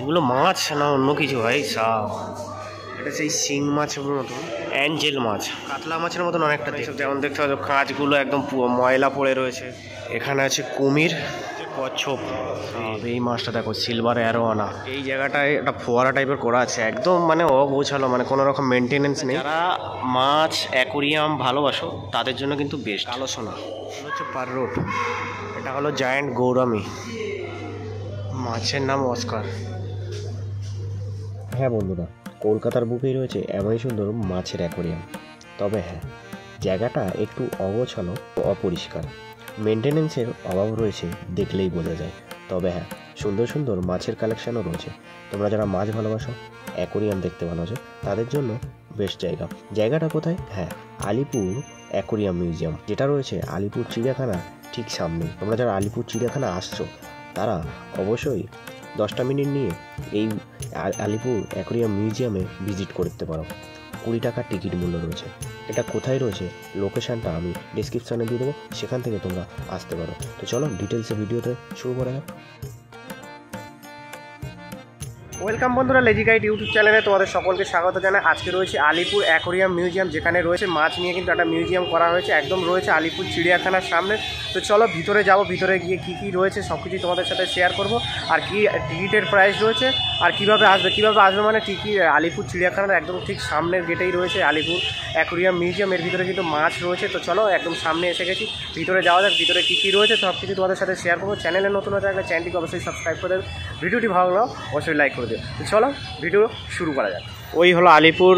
এগুলো মাছ না অন্য কিছু ভাই সাপ? এটা সেই শিং মাছের মতন, অ্যাঞ্জেল মাছ, কাতলা মাছের মতন অনেকটা যেমন দেখতে পাচ্ছ। কাঁচগুলো একদম ময়লা পড়ে রয়েছে। এখানে আছে কুমির, কচ্ছপ। এই মাছটা দেখো, সিলভার অ্যারোয়ানা। এই জায়গাটায় একটা ফোয়ারা টাইপের করা আছে, একদম মানে অগোছালো, মানে কোনো রকম মেনটেনেন্স নেই। যারা মাছ অ্যাকোরিয়াম ভালোবাসো তাদের জন্য কিন্তু বেস্ট। কালো সোনা হচ্ছে পার রোড। এটা হলো জায়ান্ট গৌরামি, মাছের নাম অস্কার। হ্যাঁ বন্ধুরা, কলকাতার বুকেই রয়েছে এমনই সুন্দর মাছের অ্যাকোরিয়াম। তবে হ্যাঁ, জায়গাটা একটু অগোছালো ও অপরিষ্কার, মেনটেনেন্সের অভাব রয়েছে দেখলেই বোঝা যায়। তবে হ্যাঁ, সুন্দর সুন্দর মাছের কালেকশানও রয়েছে। তোমরা যারা মাছ ভালোবাসো, অ্যাকোরিয়াম দেখতে ভালোবাসো, তাদের জন্য বেস্ট জায়গা। জায়গাটা কোথায়? হ্যাঁ, আলিপুর অ্যাকোরিয়াম মিউজিয়াম, যেটা রয়েছে আলিপুর চিড়িয়াখানা ঠিক সামনেই। তোমরা যারা আলিপুর চিড়িয়াখানা আসছো তারা অবশ্যই 10টা মিনিট নিয়ে এই আলিপুর অ্যাকোরিয়াম মিউজিয়ামে ভিজিট করতে পারো। 20 টাকার টিকিট মূল্য রয়েছে। এটা কোথায় রয়েছে লোকেশানটা আমি ডিসক্রিপশানে দিয়ে দেবো, সেখান থেকে তোমরা আসতে পারো। তো চলো ডিটেলসে ভিডিওতে শুরু করা যাক। ওয়েলকাম বন্ধুরা, লেজি গাইড ইউটিউব চ্যানেলে তোমাদের সকলকে স্বাগত জানাই। আজকে রয়েছে আলিপুর অ্যাকোরিয়াম মিউজিয়াম, যেখানে রয়েছে মাছ নিয়ে কিন্তু একটা মিউজিয়াম করা হয়েছে, একদম রয়েছে আলিপুর চিড়িয়াখানার সামনে। তো চলো ভিতরে যাবো, ভিতরে গিয়ে কী কী রয়েছে সব কিছু তোমাদের সাথে শেয়ার করব। আর কি টিকিটের প্রাইস রয়েছে, আর কীভাবে আসবে মানে টিকিট আলিপুর চিড়িয়াখানার একদম ঠিক সামনের গেটেই রয়েছে আলিপুর অ্যাকোরিয়াম মিউজিয়াম। এর ভিতরে কিন্তু মাছ রয়েছে। তো চলো একদম সামনে এসে গেছি, ভিতরে যাওয়া যাক। ভিতরে কী কী রয়েছে সব কিছু তোমাদের সাথে শেয়ার করবো। চ্যানেলে নতুন হয়ে থাকলে চ্যানেলটিকে অবশ্যই সাবস্ক্রাইব করে দেবে, ভিডিওটি ভালো লাগলে অবশ্যই লাইক করে দেবে। তো চলো ভিডিও শুরু করা যাক। ওই হলো আলিপুর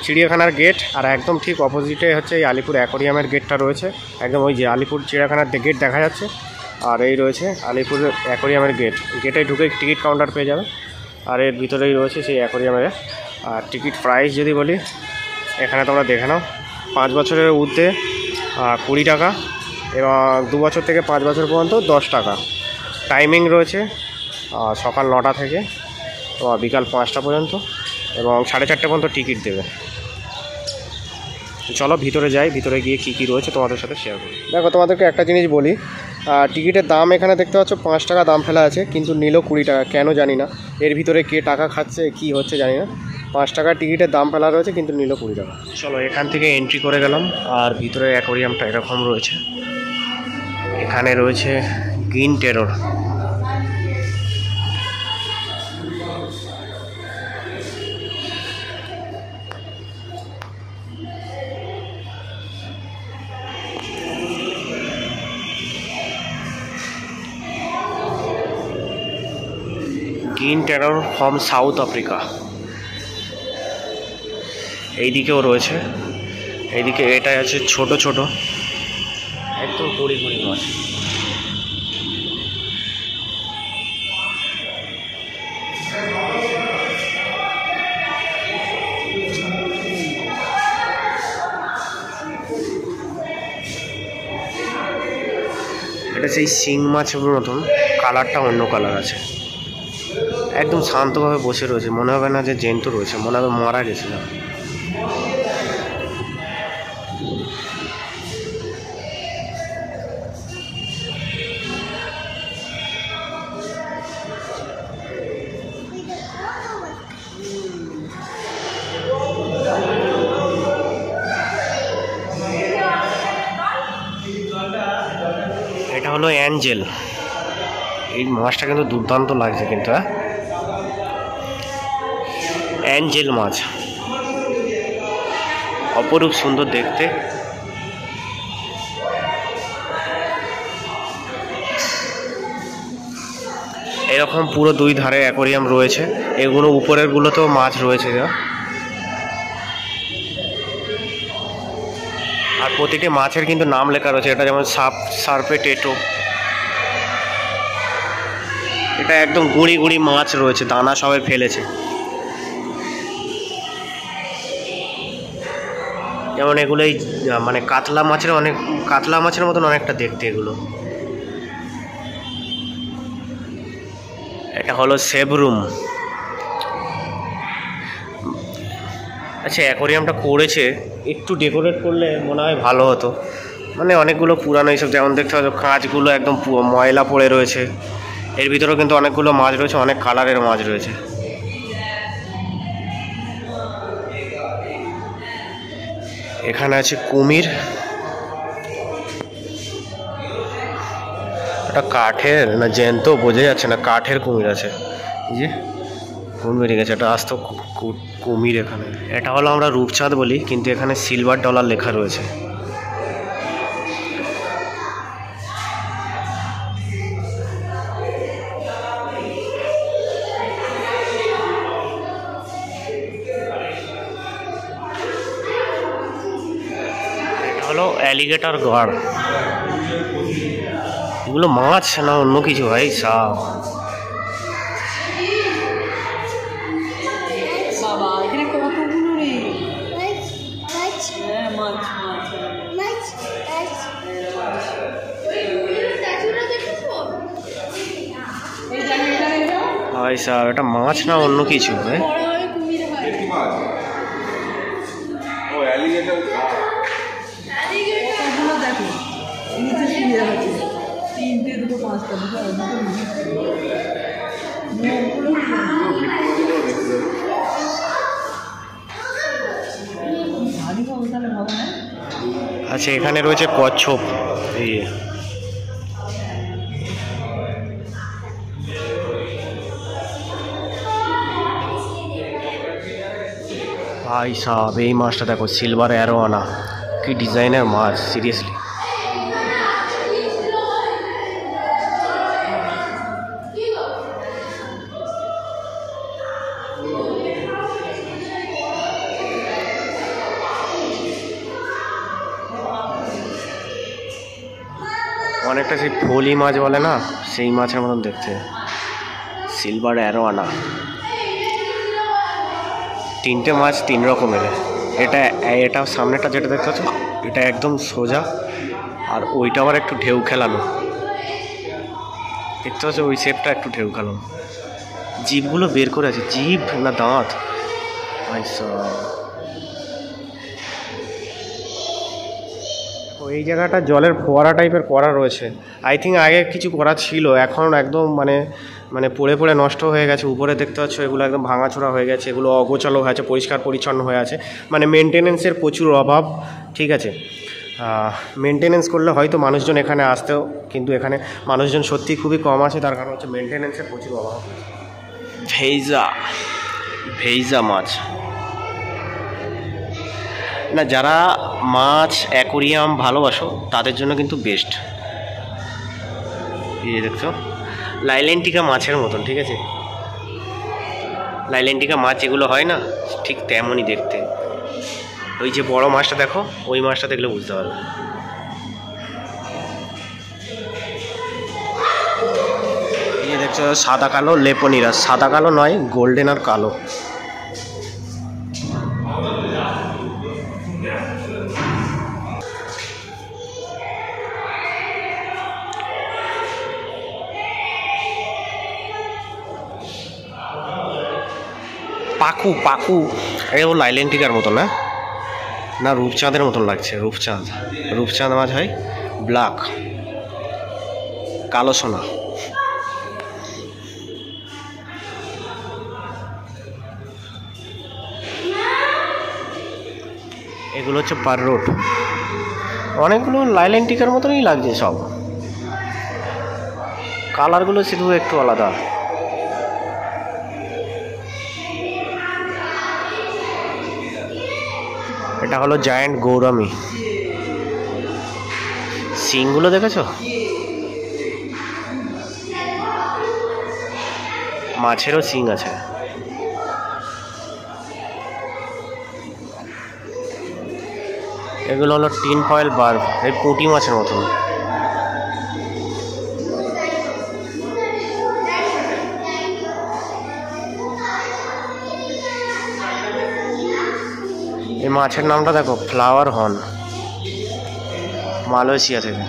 চিড়িয়াখানার গেট, আর একদম ঠিক অপোজিটে হচ্ছে এই আলিপুর অ্যাকোরিয়ামের গেটটা রয়েছে। একদম ওই যে আলিপুর চিড়িয়াখানার গেট দেখা যাচ্ছে, আর এই রয়েছে আলিপুর অ্যাকোরিয়ামের গেট। গেটে ঢুকে টিকিট কাউন্টার পেয়ে যাবে, আর এর ভিতরেই রয়েছে সেই অ্যাকোরিয়ামের। আর টিকিট প্রাইস যদি বলি, এখানে তোমরা দেখে নাও, 5 বছরের ঊর্ধ্বে 20 টাকা, এবং 2 বছর থেকে 5 বছর পর্যন্ত 10 টাকা। টাইমিং রয়েছে সকাল 9টা থেকে বিকাল 5টা পর্যন্ত, এবং 4:30 পর্যন্ত টিকিট দেবে। চলো ভিতরে যাই, ভিতরে গিয়ে কী কী রয়েছে তোমাদের সাথে শেয়ার করি। দেখো তোমাদেরকে একটা জিনিস বলি, টিকিটের দাম এখানে দেখতে পাচ্ছ 5 টাকা দাম ফেলা আছে, কিন্তু নিল 20 টাকা, কেন জানি না। এর ভিতরে কে টাকা খাচ্ছে কি হচ্ছে জানি না। 5 টাকার টিকিটের দাম ফেলা রয়েছে, কিন্তু নিল 20 টাকা। চলো এখান থেকে এন্ট্রি করে গেলাম, আর ভিতরে অ্যাকোরিয়ামটা এরকম রয়েছে। এখানে রয়েছে green terror. Green terror from South Africa. এইদিকেও রয়েছে, এইদিকে এটাই আছে ছোট ছোট একদম কুড়ি মাছ। এটা সেই শিং মাছের মতন, কালারটা অন্য কালার আছে। একদম শান্তভাবে বসে রয়েছে, মনে হবে না যে জ্যান্ত রয়েছে, মনে হবে মারা গেছিল। এটা হলো অ্যাঞ্জেল। এই মাছটা কিন্তু দুর্দান্ত লাগছে কিন্তু, হ্যাঁ, অ্যাঞ্জেল মাছ অপরূপ সুন্দর দেখতে। এরকম পুরো 2 ধারে অ্যাকোরিয়াম রয়েছে। এগুলো উপরের গুলোতেও মাছ রয়েছে, আর প্রতিটি মাছের কিন্তু নাম লেখা রয়েছে। এটা যেমন সার্পে টেটো, এটা একদম গুঁড়ি গুঁড়ি মাছ রয়েছে, দানা সবাই ফেলেছে। যেমন এগুলোই মানে কাতলা মাছের মতন অনেকটা দেখতে এগুলো। এটা হলো সেভ রুম। আচ্ছা, অ্যাকোরিয়ামটা করেছে, একটু ডেকোরেট করলে মনে হয় ভালো হতো। মানে অনেকগুলো পুরানো এইসব, যেমন দেখতে পাচ্ছ কাঁচগুলো একদম ময়লা পড়ে রয়েছে। এর ভিতরেও কিন্তু অনেকগুলো মাছ রয়েছে, অনেক কালারের মাছ রয়েছে। এখানে আছে কুমির, এটা কাঠের না জ্যান্ত বোঝা যাচ্ছে না, কাঠের কুমির আছে। যে কুমির গেছে, এটা আস্ত কুমির। এখানে এটা হলো আমরা রূপচাঁদ বলি, কিন্তু এখানে সিলভার ডলার লেখা রয়েছে। এটা হলো অ্যালিগেটর গার্ড। এগুলো মাছ না অন্য কিছু ভাই সাপ? ভাই সাপ, এটা মাছ না অন্য কিছু ভাই? আচ্ছা, এখানে রয়েছে কচ্ছপ। এই ভাই সাহেব, এই মাছটা দেখো, সিলভার অ্যারোয়ানা, কি ডিজাইনের মাছ সিরিয়াসলি। অনেকটা সেই ফলি মাছ বলে না, সেই মাছের মতন দেখতে, সিলভার অ্যারোয়ানা। তিনটে মাছ তিন রকমের। এটা সামনেটা যেটা দেখতে পাচ্ছ, এটা একদম সোজা, আর ওইটা আবার একটু ঢেউ খেলানো দেখতে পাচ্ছ, ওই শেপটা একটু ঢেউ খেলানো। জিভগুলো বের করে আছে, জিভ না দাঁত। এই জায়গাটা জলের ফোয়ারা টাইপের করা রয়েছে। আই থিঙ্ক আগে কিছু করা ছিল, এখন একদম মানে পড়ে পড়ে নষ্ট হয়ে গেছে। উপরে দেখতে পাচ্ছ এগুলো একদম ভাঙাচোরা হয়ে গেছে, এগুলো অগোছালো হয়ে আছে, পরিষ্কার পরিচ্ছন্ন হয়ে আছে, মানে মেনটেনেন্সের প্রচুর অভাব। ঠিক আছে, মেনটেনেন্স করলে হয়তো মানুষজন এখানে আসতেও, কিন্তু এখানে মানুষজন সত্যি খুবই কম আছে, তার কারণ হচ্ছে মেনটেনেন্সের প্রচুর অভাব। ভেইজা মাছ না, যারা মাছ অ্যাকোরিয়াম ভালোবাসো তাদের জন্য কিন্তু বেস্ট। এই দেখছো, লাইলেন্টিকা মাছের মতন, ঠিক আছে, লাইলেন্টিকা মাছ যেগুলো হয় না, ঠিক তেমনই দেখতে। ওই যে বড় মাছটা দেখো, ওই মাছটা দেখলে বুঝতে পারবে। এই দেখছো সাদা কালো লেপনিরা, সাদা কালো নয়, গোল্ডেন আর কালো। পাকু এও লাইলেন্টিকার মতো না, না রূপচাঁদের মতন লাগছে। রূপচাঁদ মাছ হয় ব্ল্যাক, কালো সোনা। এগুলো হচ্ছে পাররোট, অনেকগুলো লাইলেন্টিকার মতনই লাগছে সব, কালারগুলো শুধু একটু আলাদা। এটা হলো জায়ান্ট গৌরামি। সিংগুলো দেখেছো, মাছেরও সিং আছে। এগুলো হলো টিন ফয়েল বার্ব, এই পুঁটি মাছের মতন। এই মাছের নামটা দেখো, ফ্লাওয়ার হর্ন, মালয়েশিয়া থেকে।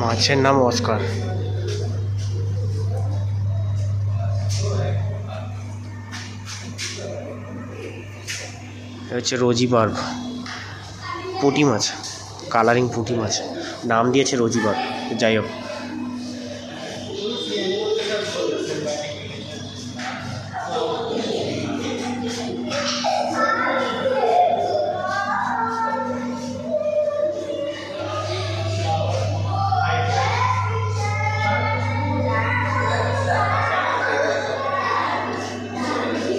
মাছের নাম অস্কার। হচ্ছে রোজি বার্ব, পুঁটি মাছ, কালারিং পুঁটি মাছ, নাম দিয়েছে রোজি বার্ব। যাই হোক,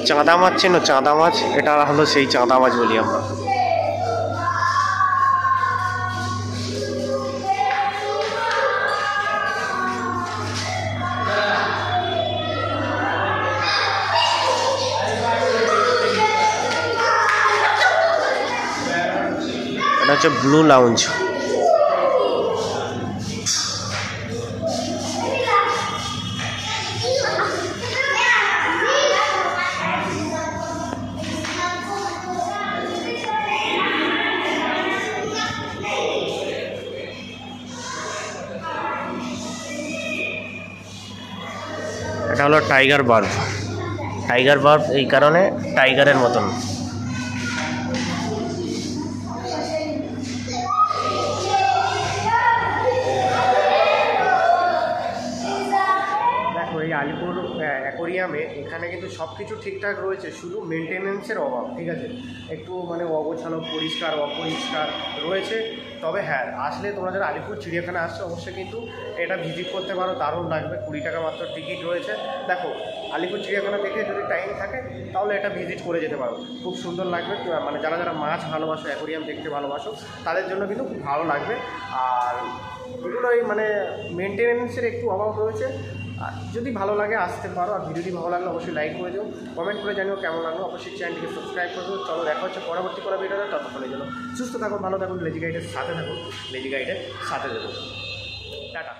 চাঁদা মাছ চেনো? চাঁদা মাছ, এটা হলো সেই চাঁদা মাছ বলি আমরা। এটা হচ্ছে ব্লু লাউঞ্জ। এটা হলো টাইগার বার্ব। টাইগার বার্ব এই কারণে টাইগারের মতন। দেখো এই আলিপুর অ্যাকোরিয়ামে এখানে কিন্তু সব কিছু ঠিকঠাক রয়েছে, শুধু মেনটেনেন্সের অভাব। ঠিক আছে, একটু মানে অগোছালো, পরিষ্কার অপরিষ্কার রয়েছে। তবে হ্যাঁ, আসলে তোমরা যারা আলিপুর চিড়িয়াখানা আসছো অবশ্যই কিন্তু এটা ভিজিট করতে পারো, দারুণ লাগবে। 20 টাকা মাত্র টিকিট রয়েছে। দেখো, আলিপুর চিড়িয়াখানা থেকে যদি টাইম থাকে তাহলে এটা ভিজিট করে যেতে পারো, খুব সুন্দর লাগবে। মানে যারা যারা মাছ ভালোবাসো, অ্যাকোরিয়াম দেখতে ভালোবাসো, তাদের জন্য কিন্তু খুব ভালো লাগবে। আর এগুলোই মানে মেনটেনেন্সের একটু অভাব রয়েছে। আর যদি ভালো লাগে আসতে পারো। আর ভিডিওটি ভালো লাগলে অবশ্যই লাইক করে দিও, কমেন্ট করে জানিও কেমন লাগলো। অবশ্যই চ্যানেলটিকে সাবস্ক্রাইব করে দিও। চলো দেখা হচ্ছে পরবর্তী কোনো ভিডিওতে। ততক্ষণের জন্য সুস্থ থাকুন, ভালো থাকুন, লেজি গাইডের সাথে থাকুন, লেজি গাইডের সাথে থাকুন। টাটা।